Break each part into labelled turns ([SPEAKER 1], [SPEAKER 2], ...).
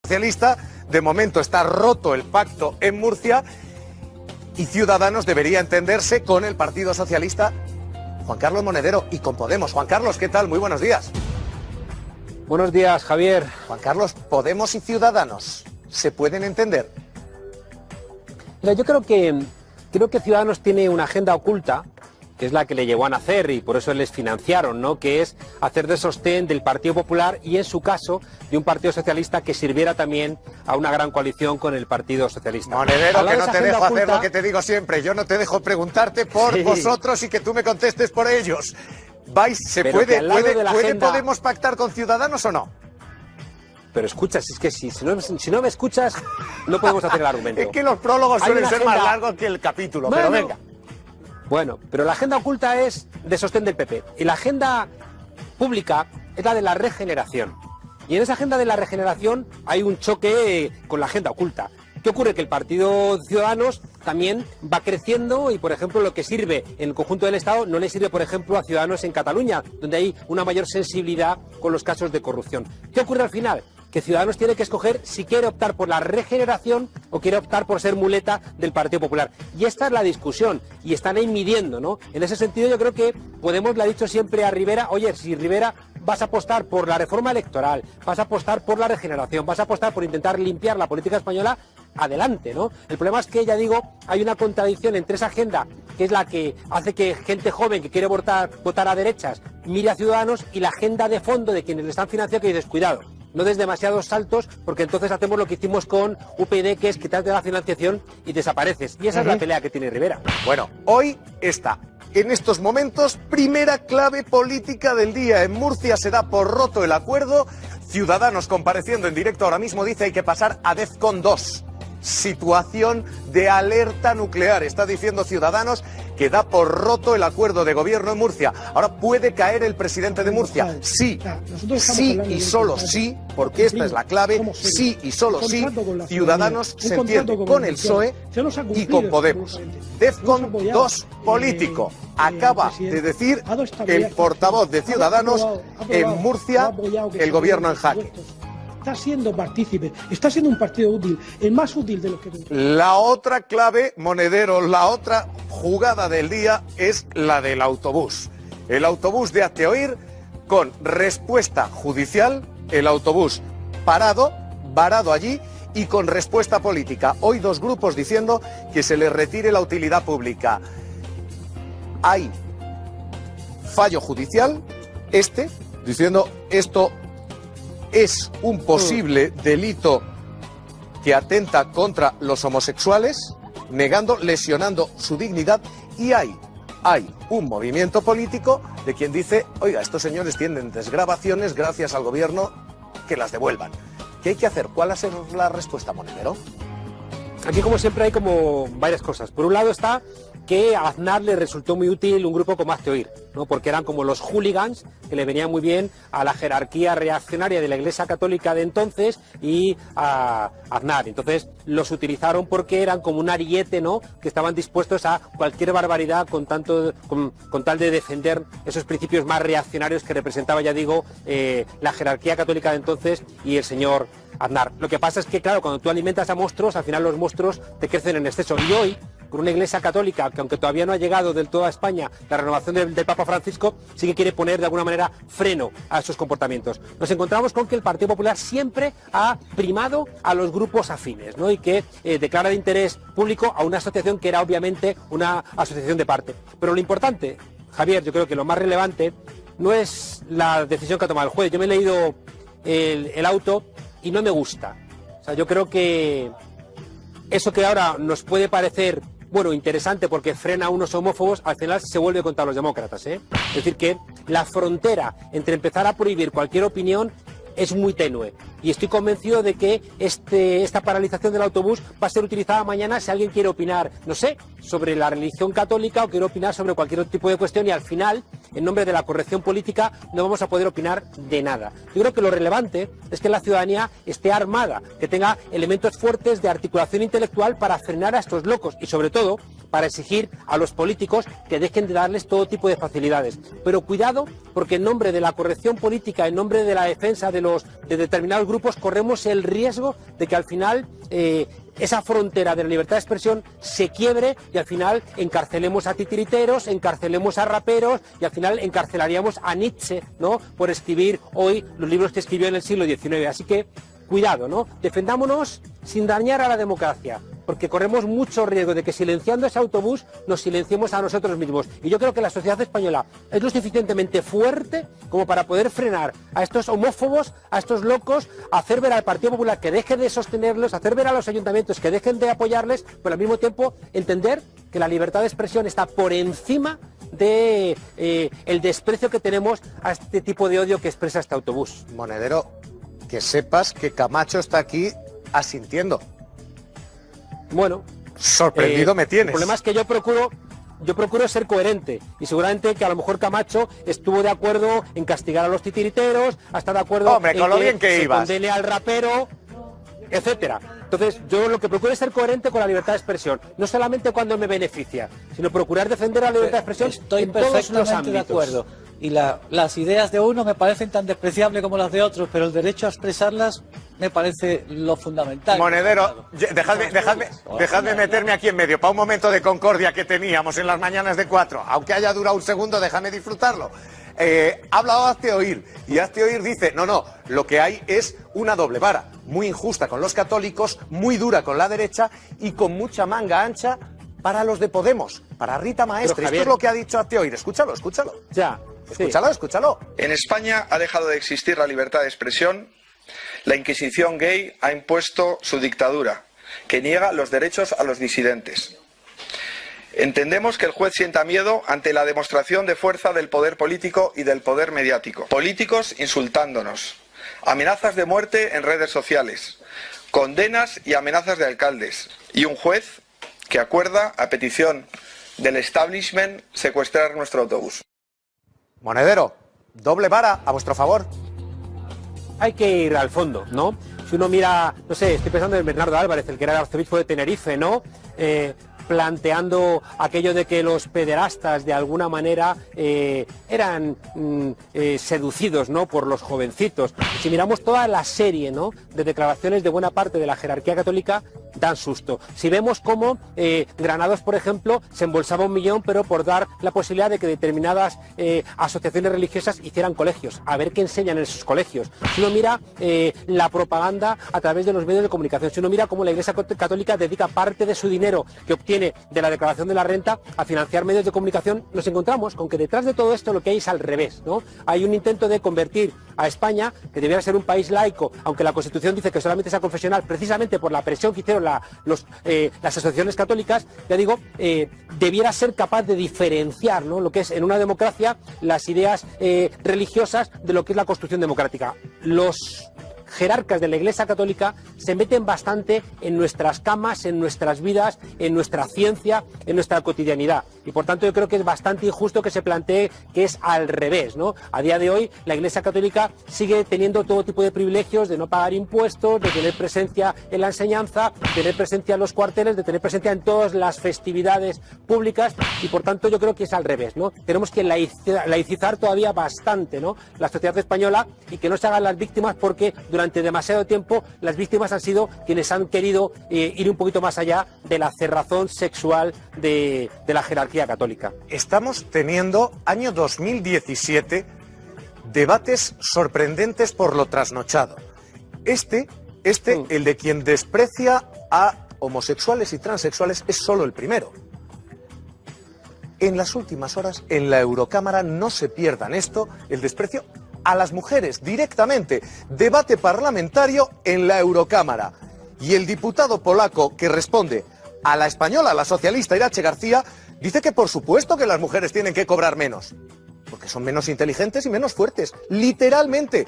[SPEAKER 1] Socialista, de momento está roto el pacto en Murcia y Ciudadanos debería entenderse con el Partido Socialista, Juan Carlos Monedero, y con Podemos. Juan Carlos, ¿qué tal? Muy buenos días.
[SPEAKER 2] Buenos días, Javier.
[SPEAKER 1] Juan Carlos, ¿Podemos y Ciudadanos se pueden entender?
[SPEAKER 2] Mira, yo creo que Ciudadanos tiene una agenda oculta, que es la que le llevó a nacer y por eso les financiaron, ¿no? Que es hacer de sostén del Partido Popular y, en su caso, de un Partido Socialista que sirviera también a una gran coalición con el Partido Socialista.
[SPEAKER 1] Monedero, que no te dejo hacer lo que te digo siempre. Yo no te dejo preguntarte por vosotros y que tú me contestes por ellos. ¿Puede Podemos pactar con Ciudadanos o no?
[SPEAKER 2] Pero escucha, es que si no me escuchas, no podemos hacer el argumento.
[SPEAKER 1] Es que los prólogos suelen ser más largos que el capítulo, pero venga.
[SPEAKER 2] Bueno, pero la agenda oculta es de sostén del PP y la agenda pública es la de la regeneración. Y en esa agenda de la regeneración hay un choque con la agenda oculta. ¿Qué ocurre? Que el Partido Ciudadanos también va creciendo y, por ejemplo, lo que sirve en el conjunto del Estado no le sirve, por ejemplo, a Ciudadanos en Cataluña, donde hay una mayor sensibilidad con los casos de corrupción. ¿Qué ocurre al final? Que Ciudadanos tiene que escoger si quiere optar por la regeneración o quiere optar por ser muleta del Partido Popular. Y esta es la discusión, y están ahí midiendo, ¿no? En ese sentido yo creo que Podemos le ha dicho siempre a Rivera, oye, si Rivera vas a apostar por la reforma electoral, vas a apostar por la regeneración, vas a apostar por intentar limpiar la política española, adelante, ¿no? El problema es que, ya digo, hay una contradicción entre esa agenda, que es la que hace que gente joven que quiere votar a derechas mire a Ciudadanos, y la agenda de fondo de quienes le están financiando, que dices, cuidado, no des demasiados saltos, porque entonces hacemos lo que hicimos con UPyD, que es quitarte la financiación y desapareces. Y esa es la pelea que tiene Rivera.
[SPEAKER 1] Bueno, hoy está, en estos momentos, primera clave política del día. En Murcia se da por roto el acuerdo. Ciudadanos, compareciendo en directo ahora mismo, dice hay que pasar a DEFCON 2. Situación de alerta nuclear. Está diciendo Ciudadanos que da por roto el acuerdo de gobierno en Murcia. Ahora, ¿puede caer el presidente de Murcia? Sí, sí y solo sí, porque esta es la clave, sí y solo sí, Ciudadanos se entiende con el PSOE y con Podemos. DEFCON 2 político. Acaba de decir el portavoz de Ciudadanos en Murcia, el gobierno en jaque.
[SPEAKER 3] Está siendo partícipe, está siendo un partido útil, el más útil de los que...
[SPEAKER 1] La otra clave, Monedero, la otra jugada del día es la del autobús. El autobús de Hazte Oír con respuesta judicial, el autobús varado allí y con respuesta política. Hoy dos grupos diciendo que se les retire la utilidad pública. Hay fallo judicial, diciendo esto es un posible delito que atenta contra los homosexuales, lesionando su dignidad, y hay un movimiento político de quien dice, oiga, estos señores tienen desgravaciones, gracias al gobierno, que las devuelvan. ¿Qué hay que hacer? ¿Cuál va a ser la respuesta, Monedero?
[SPEAKER 2] Aquí, como siempre, hay como varias cosas. Por un lado está que a Aznar le resultó muy útil un grupo como Hazte Oír, ¿no? Porque eran como los hooligans que le venían muy bien a la jerarquía reaccionaria de la Iglesia Católica de entonces y a Aznar. Entonces los utilizaron porque eran como un ariete, ¿no? Que estaban dispuestos a cualquier barbaridad con tal de defender esos principios más reaccionarios que representaba, ya digo, la jerarquía católica de entonces y el señor Aznar. Lo que pasa es que, claro, cuando tú alimentas a monstruos, al final los monstruos te crecen en exceso. Y hoy, con una Iglesia Católica que, aunque todavía no ha llegado del todo a España la renovación del Papa Francisco, sí que quiere poner de alguna manera freno a esos comportamientos. Nos encontramos con que el Partido Popular siempre ha primado a los grupos afines, ¿no? Y que declara de interés público a una asociación que era obviamente una asociación de parte. Pero lo importante, Javier, yo creo que lo más relevante no es la decisión que ha tomado el juez. Yo me he leído el auto y no me gusta. O sea, yo creo que eso que ahora nos puede parecer, bueno, interesante porque frena a unos homófobos, al final se vuelve contra los demócratas, ¿eh? Es decir, que la frontera entre empezar a prohibir cualquier opinión es muy tenue. Y estoy convencido de que esta paralización del autobús va a ser utilizada mañana si alguien quiere opinar, no sé, sobre la religión católica o quiere opinar sobre cualquier otro tipo de cuestión, y al final, en nombre de la corrección política, no vamos a poder opinar de nada. Yo creo que lo relevante es que la ciudadanía esté armada, que tenga elementos fuertes de articulación intelectual para frenar a estos locos y, sobre todo, para exigir a los políticos que dejen de darles todo tipo de facilidades. Pero cuidado, porque en nombre de la corrección política, en nombre de la defensa de determinados estos grupos corremos el riesgo de que al final esa frontera de la libertad de expresión se quiebre y al final encarcelemos a titiriteros, encarcelemos a raperos y al final encarcelaríamos a Nietzsche, ¿no?, por escribir hoy los libros que escribió en el siglo XIX. Así que cuidado, ¿no? Defendámonos sin dañar a la democracia, porque corremos mucho riesgo de que silenciando ese autobús nos silenciemos a nosotros mismos. Y yo creo que la sociedad española es lo suficientemente fuerte como para poder frenar a estos homófobos, a estos locos, hacer ver al Partido Popular que deje de sostenerlos, hacer ver a los ayuntamientos que dejen de apoyarles, pero al mismo tiempo entender que la libertad de expresión está por encima de el desprecio que tenemos a este tipo de odio que expresa este autobús.
[SPEAKER 1] Monedero, que sepas que Camacho está aquí asintiendo.
[SPEAKER 2] Bueno,
[SPEAKER 1] sorprendido me tienes.
[SPEAKER 2] El problema es que yo procuro ser coherente y seguramente que a lo mejor Camacho estuvo de acuerdo en castigar a los titiriteros, hasta de acuerdo
[SPEAKER 1] Hombre, con lo bien que
[SPEAKER 2] se
[SPEAKER 1] ibas.
[SPEAKER 2] condene al rapero, etcétera. Entonces, yo lo que procuro es ser coherente con la libertad de expresión, no solamente cuando me beneficia, sino procurar defender la libertad de expresión en todos los ámbitos.
[SPEAKER 4] De acuerdo. Y las ideas de uno me parecen tan despreciables como las de otros, pero el derecho a expresarlas me parece lo fundamental.
[SPEAKER 1] Monedero, dejadme meterme aquí en medio, para un momento de concordia que teníamos en las mañanas de 4, aunque haya durado un segundo, déjame disfrutarlo. Ha hablado Hazte Oír, y Hazte Oír dice, no, lo que hay es una doble vara, muy injusta con los católicos, muy dura con la derecha y con mucha manga ancha para los de Podemos, para Rita Maestre.
[SPEAKER 2] Pero, Javier,
[SPEAKER 1] esto es lo que ha dicho Hazte Oír, escúchalo.
[SPEAKER 2] Ya.
[SPEAKER 1] Escúchalo.
[SPEAKER 5] En España ha dejado de existir la libertad de expresión. La Inquisición gay ha impuesto su dictadura, que niega los derechos a los disidentes. Entendemos que el juez sienta miedo ante la demostración de fuerza del poder político y del poder mediático. Políticos insultándonos, amenazas de muerte en redes sociales, condenas y amenazas de alcaldes, y un juez que acuerda, a petición del establishment, secuestrar nuestro autobús.
[SPEAKER 1] Monedero, doble vara a vuestro favor.
[SPEAKER 2] Hay que ir al fondo, ¿no? Si uno mira, no sé, estoy pensando en Bernardo Álvarez, el que era el arzobispo de Tenerife, ¿no? Planteando aquello de que los pederastas de alguna manera eran seducidos, ¿no?, por los jovencitos. Si miramos toda la serie, ¿no?, de declaraciones de buena parte de la jerarquía católica, dan susto. Si vemos cómo Granados, por ejemplo, se embolsaba 1 millón, pero por dar la posibilidad de que determinadas asociaciones religiosas hicieran colegios, a ver qué enseñan en sus colegios. Si uno mira la propaganda a través de los medios de comunicación, si uno mira cómo la Iglesia Católica dedica parte de su dinero que obtiene de la declaración de la renta a financiar medios de comunicación, nos encontramos con que detrás de todo esto lo que hay es al revés, ¿no? Hay un intento de convertir a España, que debiera ser un país laico, aunque la Constitución dice que solamente sea confesional, precisamente por la presión que hicieron las asociaciones católicas, ya digo, debiera ser capaz de diferenciar, ¿no?, lo que es en una democracia las ideas religiosas de lo que es la construcción democrática. Los jerarcas de la Iglesia Católica se meten bastante en nuestras camas, en nuestras vidas, en nuestra ciencia, en nuestra cotidianidad. Y por tanto yo creo que es bastante injusto que se plantee que es al revés, ¿no? A día de hoy la Iglesia Católica sigue teniendo todo tipo de privilegios, de no pagar impuestos, de tener presencia en la enseñanza, de tener presencia en los cuarteles, de tener presencia en todas las festividades públicas, y por tanto yo creo que es al revés, ¿no? Tenemos que laicizar todavía bastante, ¿no?, la sociedad española, y que no se hagan las víctimas, porque durante demasiado tiempo las víctimas han sido quienes han querido ir un poquito más allá de la cerrazón sexual de la jerarquía católica.
[SPEAKER 1] Estamos teniendo, año 2017, debates sorprendentes por lo trasnochado. El de quien desprecia a homosexuales y transexuales, es solo el primero. En las últimas horas, en la Eurocámara, no se pierdan esto, el desprecio a las mujeres directamente. Debate parlamentario en la Eurocámara. Y el diputado polaco que responde a la española, a la socialista Irache García, dice que por supuesto que las mujeres tienen que cobrar menos, porque son menos inteligentes y menos fuertes. Literalmente,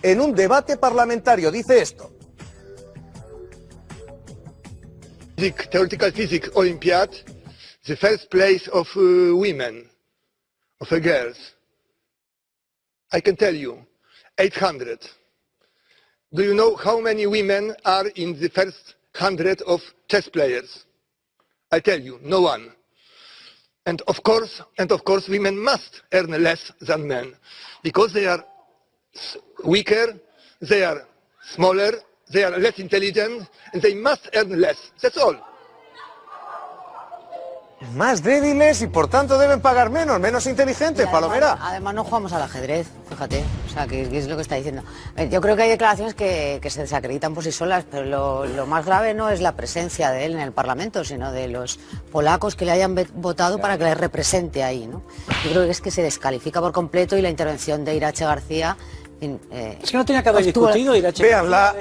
[SPEAKER 1] en un parlamentario dice esto.
[SPEAKER 6] Theoretical physics Olympiad, the first place of women, of girls. I can tell you, 800. Do you know how many women are in the first 100 of chess players? I tell you, no one. And of course, women must earn less than men, because they are weaker, they are smaller, they are less intelligent, and they must earn less. That's all.
[SPEAKER 1] Más débiles y por tanto deben pagar menos inteligentes, Palomera.
[SPEAKER 7] Además no jugamos al ajedrez, fíjate, o sea, que es lo que está diciendo. Yo creo que hay declaraciones que se desacreditan por sí solas, pero lo más grave no es la presencia de él en el Parlamento, sino de los polacos que le hayan votado para que le represente ahí, ¿no? Yo creo que es que se descalifica por completo y la intervención de Iratxe García...
[SPEAKER 4] es que no tenía que haber discutido Iratxe.
[SPEAKER 1] Véanla.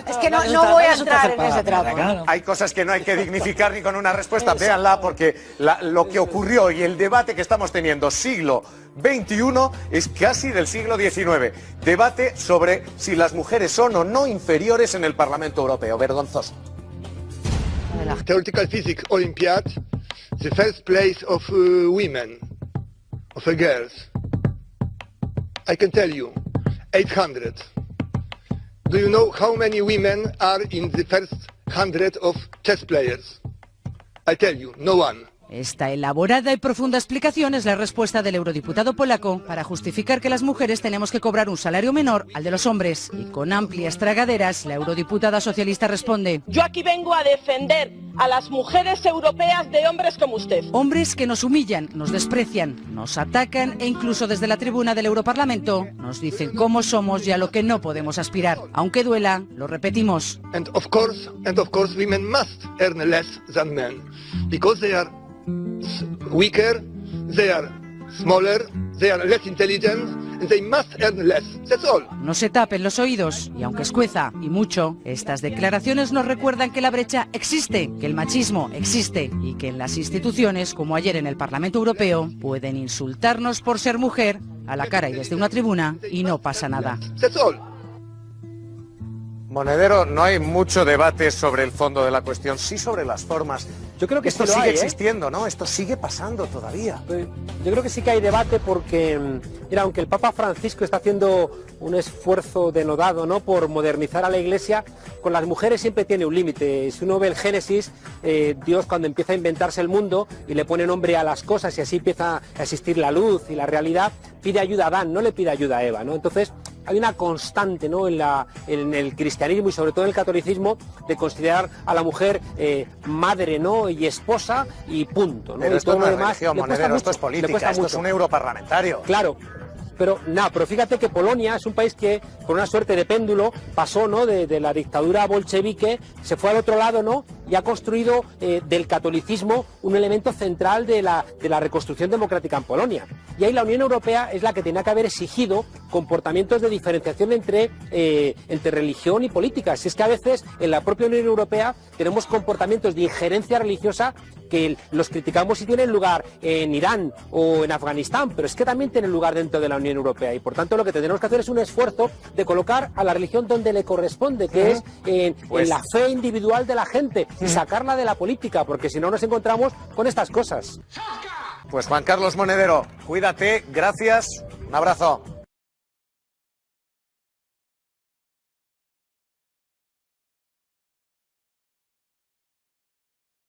[SPEAKER 7] Es que no voy a entrar en ese trapo.
[SPEAKER 1] ¿No? Hay cosas que no hay que dignificar ni con una respuesta. Véanla, porque lo que ocurrió y el debate que estamos teniendo siglo XXI es casi del siglo XIX. Debate sobre si las mujeres son o no inferiores en el Parlamento Europeo. Vergonzoso.
[SPEAKER 6] Theoretical Physics Olympiad, the first place of women, of girls. I can tell you, 800. Do you know how many women are in the first 100 of chess players? I tell you, no one.
[SPEAKER 8] Esta elaborada y profunda explicación es la respuesta del eurodiputado polaco para justificar que las mujeres tenemos que cobrar un salario menor al de los hombres. Y con amplias tragaderas, la eurodiputada socialista responde:
[SPEAKER 9] yo aquí vengo a defender a las mujeres europeas de hombres como usted.
[SPEAKER 8] Hombres que nos humillan, nos desprecian, nos atacan e incluso desde la tribuna del Europarlamento nos dicen cómo somos y a lo que no podemos aspirar. Aunque duela, lo repetimos.
[SPEAKER 6] And of course, women must earn less than men, because they are weaker, they are smaller, they are less intelligent, and they must earn less. That's all.
[SPEAKER 8] No se tapen los oídos, y aunque escueza, y mucho, estas declaraciones nos recuerdan que la brecha existe, que el machismo existe, y que en las instituciones, como ayer en el Parlamento Europeo, pueden insultarnos por ser mujer, a la cara y desde una tribuna, y no pasa nada.
[SPEAKER 6] That's all.
[SPEAKER 1] Monedero, no hay mucho debate sobre el fondo de la cuestión, sí sobre las formas.
[SPEAKER 2] Yo creo que
[SPEAKER 1] esto
[SPEAKER 2] sí lo
[SPEAKER 1] sigue
[SPEAKER 2] hay,
[SPEAKER 1] existiendo, ¿no? Esto sigue pasando todavía.
[SPEAKER 2] Yo creo que sí que hay debate porque, mira, aunque el Papa Francisco está haciendo un esfuerzo denodado, ¿no?, por modernizar a la Iglesia, con las mujeres siempre tiene un límite. Si uno ve el Génesis, Dios cuando empieza a inventarse el mundo y le pone nombre a las cosas y así empieza a existir la luz y la realidad, pide ayuda a Adán, no le pide ayuda a Eva, ¿no? Entonces hay una constante, ¿no?, en el cristianismo y sobre todo en el catolicismo de considerar a la mujer madre, ¿no?, y esposa y punto, ¿no?
[SPEAKER 1] Pero
[SPEAKER 2] y
[SPEAKER 1] esto
[SPEAKER 2] todo
[SPEAKER 1] no
[SPEAKER 2] lo
[SPEAKER 1] es
[SPEAKER 2] demás
[SPEAKER 1] religión, Monedero, esto es
[SPEAKER 2] le
[SPEAKER 1] política,
[SPEAKER 2] cuesta
[SPEAKER 1] esto
[SPEAKER 2] mucho.
[SPEAKER 1] es un europarlamentario.
[SPEAKER 2] Claro. Pero fíjate que Polonia es un país que, por una suerte de péndulo, pasó, ¿no?, de la dictadura bolchevique, se fue al otro lado, ¿no?, y ha construido del catolicismo un elemento central de la reconstrucción democrática en Polonia. Y ahí la Unión Europea es la que tenía que haber exigido comportamientos de diferenciación entre religión y política. Si es que a veces en la propia Unión Europea tenemos comportamientos de injerencia religiosa que los criticamos si tienen lugar en Irán o en Afganistán, pero es que también tienen lugar dentro de la Unión Europea y por tanto lo que tendremos que hacer es un esfuerzo de colocar a la religión donde le corresponde, que es en la fe individual de la gente y sacarla de la política, porque si no nos encontramos con estas cosas.
[SPEAKER 1] Pues Juan Carlos Monedero, cuídate, gracias, un abrazo.